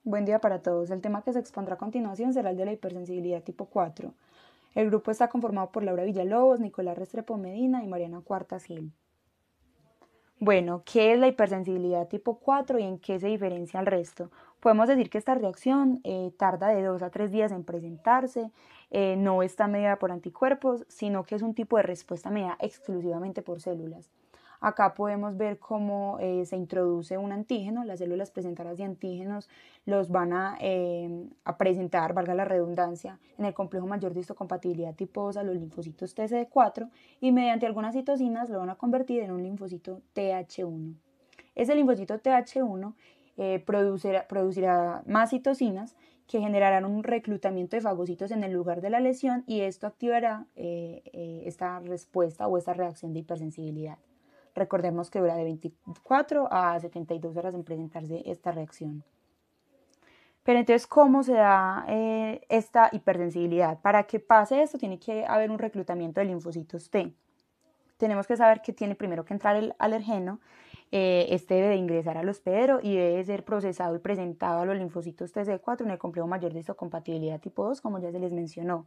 Buen día para todos. El tema que se expondrá a continuación será el de la hipersensibilidad tipo 4. El grupo está conformado por Laura Villalobos, Nicolás Restrepo Medina y Mariana Cuartas Gil. Bueno, ¿qué es la hipersensibilidad tipo 4 y en qué se diferencia al resto? Podemos decir que esta reacción tarda de 2 a 3 días en presentarse, no está mediada por anticuerpos, sino que es un tipo de respuesta mediada exclusivamente por células. Acá podemos ver cómo se introduce un antígeno, las células presentadoras de antígenos los van a presentar, valga la redundancia, en el complejo mayor de histocompatibilidad tipo 2 a los linfocitos TCD4 y mediante algunas citocinas lo van a convertir en un linfocito TH1. Ese linfocito TH1 producirá más citocinas que generarán un reclutamiento de fagocitos en el lugar de la lesión y esto activará esta respuesta o esta reacción de hipersensibilidad. Recordemos que dura de 24 a 72 horas en presentarse esta reacción. Pero entonces, ¿cómo se da esta hipersensibilidad? Para que pase esto, tiene que haber un reclutamiento de linfocitos T. Tenemos que saber que tiene primero que entrar el alergeno, este debe de ingresar al hospedero y debe ser procesado y presentado a los linfocitos TC4 en el complejo mayor de histocompatibilidad tipo 2, como ya se les mencionó.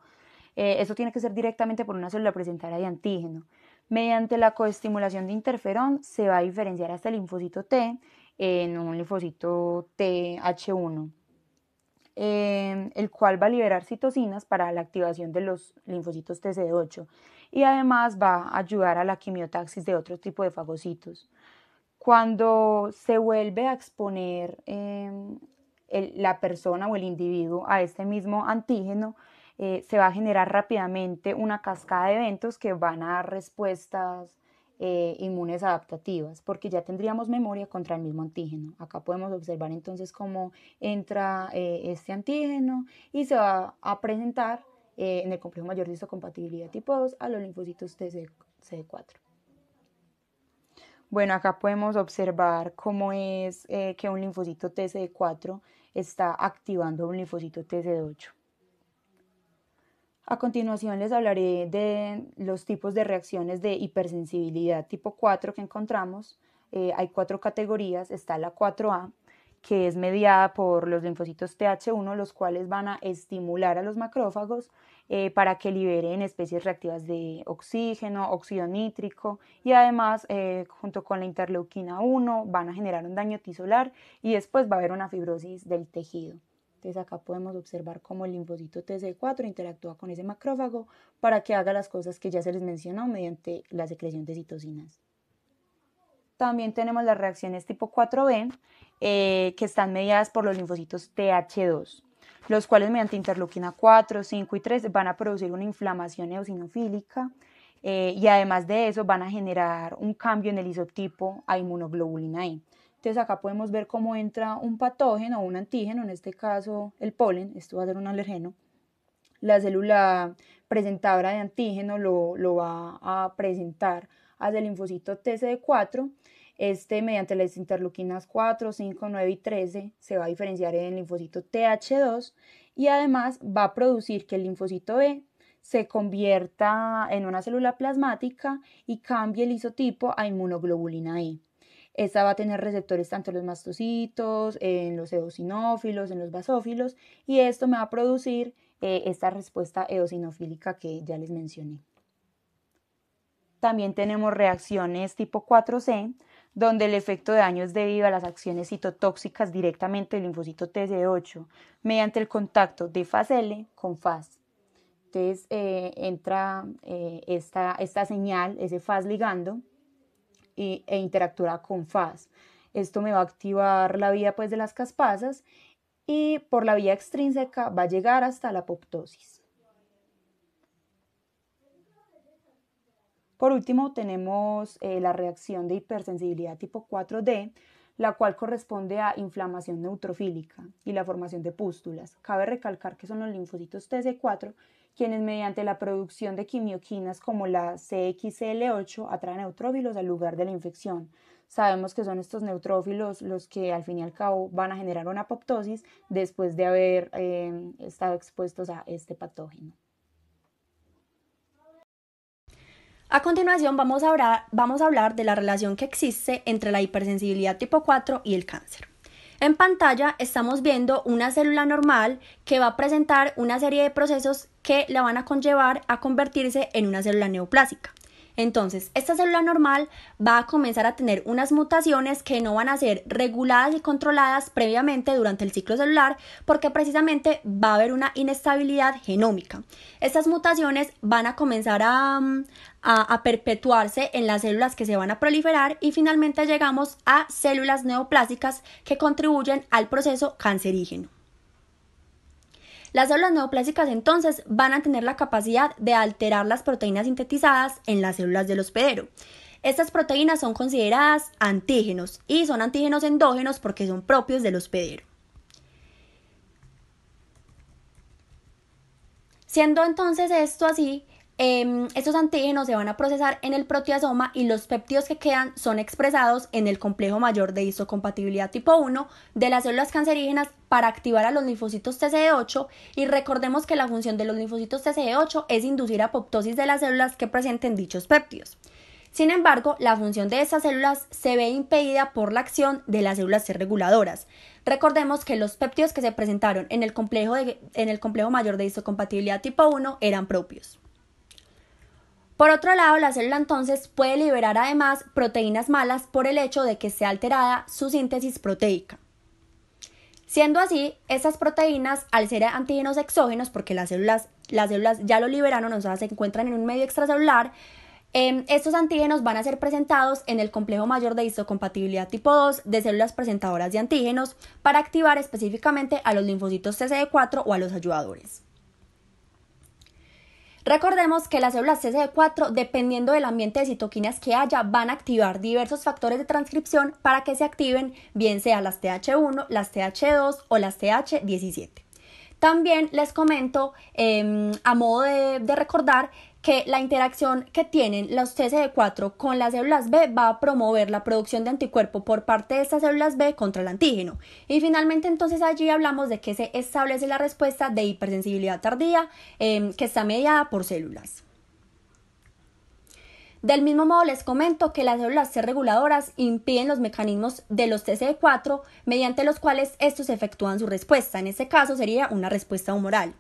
Eso tiene que ser directamente por una célula presentadora de antígeno. Mediante la coestimulación de interferón se va a diferenciar hasta el linfocito T en un linfocito TH1, el cual va a liberar citocinas para la activación de los linfocitos TCD8 y además va a ayudar a la quimiotaxis de otro tipo de fagocitos. Cuando se vuelve a exponer la persona o el individuo a este mismo antígeno, se va a generar rápidamente una cascada de eventos que van a dar respuestas inmunes adaptativas, porque ya tendríamos memoria contra el mismo antígeno. Acá podemos observar entonces cómo entra este antígeno y se va a presentar en el complejo mayor de histocompatibilidad tipo 2 a los linfocitos TCD4. Bueno, acá podemos observar cómo es que un linfocito TCD4 está activando un linfocito TCD8. A continuación les hablaré de los tipos de reacciones de hipersensibilidad tipo 4 que encontramos. Hay 4 categorías. Está la 4A, que es mediada por los linfocitos TH1, los cuales van a estimular a los macrófagos para que liberen especies reactivas de oxígeno, óxido nítrico y además junto con la interleuquina 1 van a generar un daño tisolar y después va a haber una fibrosis del tejido. Entonces acá podemos observar cómo el linfocito TC4 interactúa con ese macrófago para que haga las cosas que ya se les mencionó mediante la secreción de citocinas. También tenemos las reacciones tipo 4B, que están mediadas por los linfocitos TH2, los cuales mediante interleuquina 4, 5 y 3 van a producir una inflamación eosinofílica y además de eso van a generar un cambio en el isotipo a inmunoglobulina E. Entonces acá podemos ver cómo entra un patógeno o un antígeno, en este caso el polen, esto va a ser un alergeno. La célula presentadora de antígeno lo va a presentar hacia el linfocito TCD4. Este, mediante las interleuquinas 4, 5, 9 y 13, se va a diferenciar en el linfocito TH2 y además va a producir que el linfocito B se convierta en una célula plasmática y cambie el isotipo a inmunoglobulina E. Esta va a tener receptores tanto en los mastocitos, en los eosinófilos, en los basófilos, y esto me va a producir esta respuesta eosinofílica que ya les mencioné. También tenemos reacciones tipo 4C, donde el efecto de daño es debido a las acciones citotóxicas directamente del linfocito TCD8 mediante el contacto de FAS-L con FAS. Entonces entra esta señal, ese FAS ligando, e interactuará con FAS. Esto me va a activar la vía pues, de las caspasas y por la vía extrínseca va a llegar hasta la apoptosis. Por último, tenemos la reacción de hipersensibilidad tipo 4D, la cual corresponde a inflamación neutrofílica y la formación de pústulas. Cabe recalcar que son los linfocitos TC4 quienes mediante la producción de quimioquinas como la CXCL8 atraen neutrófilos al lugar de la infección. Sabemos que son estos neutrófilos los que al fin y al cabo van a generar una apoptosis después de haber estado expuestos a este patógeno. A continuación vamos a hablar de la relación que existe entre la hipersensibilidad tipo 4 y el cáncer. En pantalla estamos viendo una célula normal que va a presentar una serie de procesos que la van a conllevar a convertirse en una célula neoplásica. Entonces, esta célula normal va a comenzar a tener unas mutaciones que no van a ser reguladas y controladas previamente durante el ciclo celular porque precisamente va a haber una inestabilidad genómica. Estas mutaciones van a comenzar a perpetuarse en las células que se van a proliferar y finalmente llegamos a células neoplásicas que contribuyen al proceso cancerígeno. Las células neoplásicas entonces van a tener la capacidad de alterar las proteínas sintetizadas en las células del hospedero. Estas proteínas son consideradas antígenos y son antígenos endógenos porque son propios del hospedero. Siendo entonces esto así, estos antígenos se van a procesar en el proteasoma y los péptidos que quedan son expresados en el complejo mayor de histocompatibilidad tipo 1 de las células cancerígenas para activar a los linfocitos TCD8 y recordemos que la función de los linfocitos TCD8 es inducir apoptosis de las células que presenten dichos péptidos. Sin embargo, la función de estas células se ve impedida por la acción de las células T reguladoras. Recordemos que los péptidos que se presentaron en el complejo mayor de histocompatibilidad tipo 1 eran propios. Por otro lado, la célula entonces puede liberar además proteínas malas por el hecho de que esté alterada su síntesis proteica. Siendo así, estas proteínas, al ser antígenos exógenos, porque las células ya lo liberaron, o sea, se encuentran en un medio extracelular, estos antígenos van a ser presentados en el complejo mayor de histocompatibilidad tipo 2 de células presentadoras de antígenos para activar específicamente a los linfocitos TCD4 o a los ayudadores. Recordemos que las células TCD4, dependiendo del ambiente de citoquinas que haya, van a activar diversos factores de transcripción para que se activen, bien sea las TH1, las TH2 o las TH17. También les comento, a modo de recordar, que la interacción que tienen los TCD4 con las células B va a promover la producción de anticuerpo por parte de estas células B contra el antígeno. Y finalmente entonces allí hablamos de que se establece la respuesta de hipersensibilidad tardía que está mediada por células. Del mismo modo les comento que las células T reguladoras impiden los mecanismos de los TCD4 mediante los cuales estos efectúan su respuesta. En este caso sería una respuesta humoral.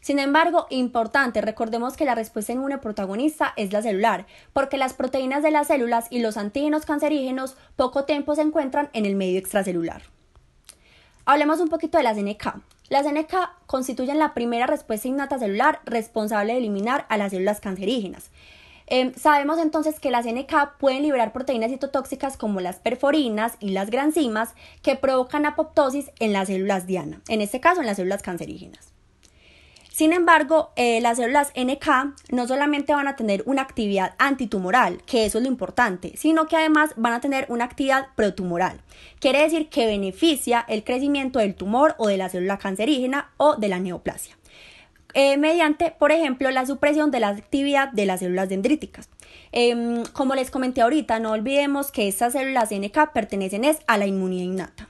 Sin embargo, importante, recordemos que la respuesta inmune protagonista es la celular, porque las proteínas de las células y los antígenos cancerígenos poco tiempo se encuentran en el medio extracelular. Hablemos un poquito de las NK. Las NK constituyen la primera respuesta innata celular responsable de eliminar a las células cancerígenas. Sabemos entonces que las NK pueden liberar proteínas citotóxicas como las perforinas y las granzimas que provocan apoptosis en las células diana, en este caso en las células cancerígenas. Sin embargo, las células NK no solamente van a tener una actividad antitumoral, que eso es lo importante, sino que además van a tener una actividad protumoral. Quiere decir que beneficia el crecimiento del tumor o de la célula cancerígena o de la neoplasia. Mediante, por ejemplo, la supresión de la actividad de las células dendríticas. Como les comenté ahorita, no olvidemos que estas células NK pertenecen a la inmunidad innata.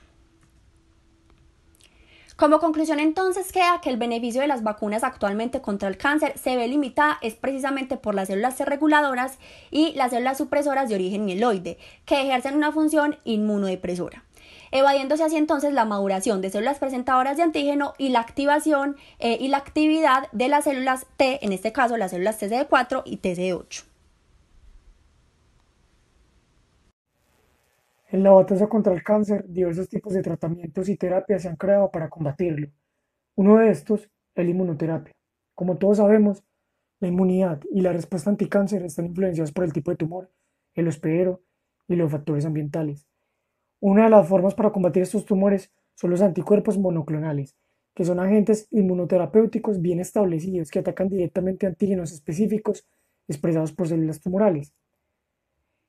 Como conclusión entonces queda que el beneficio de las vacunas actualmente contra el cáncer se ve limitada es precisamente por las células T reguladoras y las células supresoras de origen mieloide, que ejercen una función inmunodepresora, evadiéndose así entonces la maduración de células presentadoras de antígeno y la activación y la actividad de las células T, en este caso las células TCD4 y TCD8. En la batalla contra el cáncer, diversos tipos de tratamientos y terapias se han creado para combatirlo. Uno de estos es la inmunoterapia. Como todos sabemos, la inmunidad y la respuesta anticáncer están influenciadas por el tipo de tumor, el hospedero y los factores ambientales. Una de las formas para combatir estos tumores son los anticuerpos monoclonales, que son agentes inmunoterapéuticos bien establecidos que atacan directamente antígenos específicos expresados por células tumorales.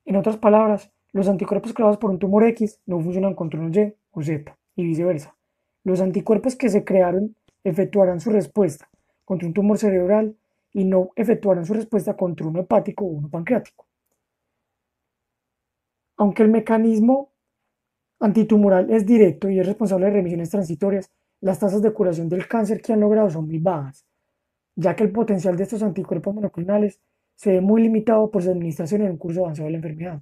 En otras palabras, los anticuerpos creados por un tumor X no funcionan contra un Y o Z, y viceversa. Los anticuerpos que se crearon efectuarán su respuesta contra un tumor cerebral y no efectuarán su respuesta contra uno hepático o uno pancreático. Aunque el mecanismo antitumoral es directo y es responsable de remisiones transitorias, las tasas de curación del cáncer que han logrado son muy bajas, ya que el potencial de estos anticuerpos monoclonales se ve muy limitado por su administración en un curso avanzado de la enfermedad.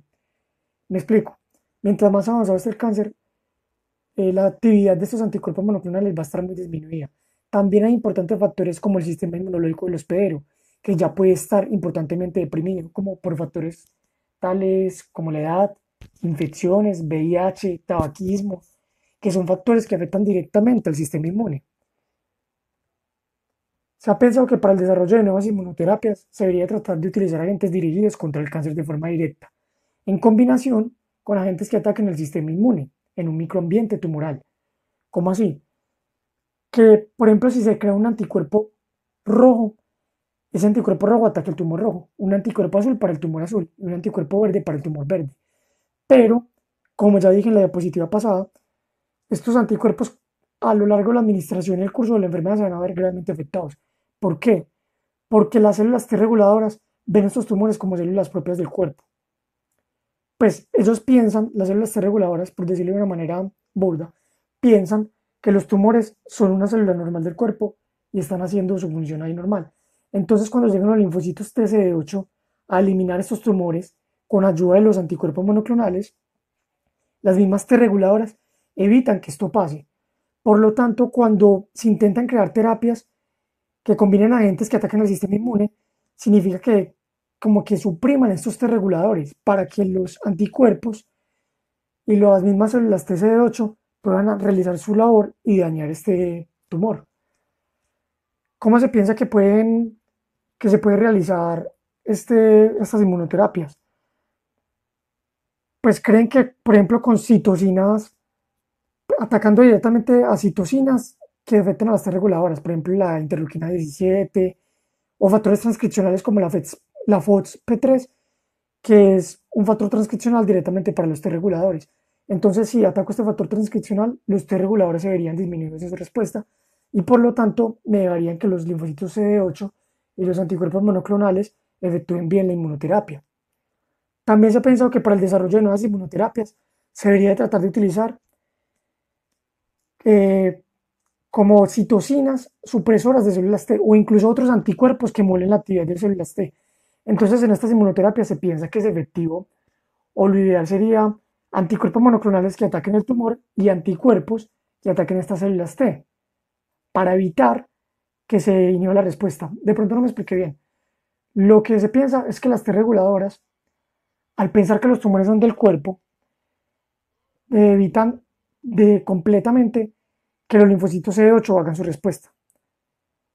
Me explico. Mientras más avanzado esté el cáncer, la actividad de estos anticuerpos monoclonales va a estar muy disminuida. También hay importantes factores como el sistema inmunológico del hospedero, que ya puede estar importantemente deprimido, como por factores tales como la edad, infecciones, VIH, tabaquismo, que son factores que afectan directamente al sistema inmune. Se ha pensado que para el desarrollo de nuevas inmunoterapias se debería tratar de utilizar agentes dirigidos contra el cáncer de forma directa, en combinación con agentes que ataquen el sistema inmune en un microambiente tumoral. ¿Cómo así? Que, por ejemplo, si se crea un anticuerpo rojo, ese anticuerpo rojo ataca el tumor rojo, un anticuerpo azul para el tumor azul y un anticuerpo verde para el tumor verde. Pero, como ya dije en la diapositiva pasada, estos anticuerpos a lo largo de la administración y el curso de la enfermedad se van a ver gravemente afectados. ¿Por qué? Porque las células T reguladoras ven estos tumores como células propias del cuerpo. Pues ellos piensan, las células T reguladoras, por decirlo de una manera burda, piensan que los tumores son una célula normal del cuerpo y están haciendo su función ahí normal. Entonces, cuando llegan los linfocitos TCD8 a eliminar estos tumores con ayuda de los anticuerpos monoclonales, las mismas T reguladoras evitan que esto pase. Por lo tanto, cuando se intentan crear terapias que combinen agentes que atacan el sistema inmune, significa que como que supriman estos T reguladores para que los anticuerpos y las mismas células TCD8 puedan realizar su labor y dañar este tumor. ¿Cómo se piensa que se puede realizar estas inmunoterapias? Pues creen que, por ejemplo, con citocinas, atacando directamente a citocinas que afectan a las T reguladoras, por ejemplo, la interleuquina 17 o factores transcripcionales como la FOXP3, que es un factor transcripcional directamente para los T reguladores. Entonces, si ataco este factor transcripcional, los T reguladores se verían disminuidos en su respuesta y por lo tanto me negarían que los linfocitos CD8 y los anticuerpos monoclonales efectúen bien la inmunoterapia. También se ha pensado que para el desarrollo de nuevas inmunoterapias se debería tratar de utilizar eh, como citocinas supresoras de células T o incluso otros anticuerpos que modulen la actividad de células T. Entonces, en estas inmunoterapias se piensa que es efectivo, o lo ideal sería anticuerpos monoclonales que ataquen el tumor y anticuerpos que ataquen estas células T, para evitar que se inhiba la respuesta. De pronto no me expliqué bien. Lo que se piensa es que las T reguladoras, al pensar que los tumores son del cuerpo, evitan completamente que los linfocitos CD8 hagan su respuesta.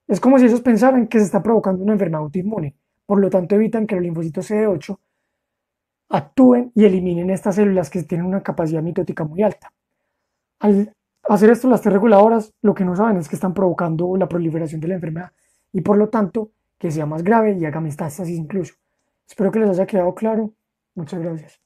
Es como si ellos pensaran que se está provocando una enfermedad autoinmune, por lo tanto evitan que los linfocitos CD8 actúen y eliminen estas células que tienen una capacidad mitótica muy alta. Al hacer esto, las T reguladoras lo que no saben es que están provocando la proliferación de la enfermedad y por lo tanto que sea más grave y haga metástasis incluso. Espero que les haya quedado claro. Muchas gracias.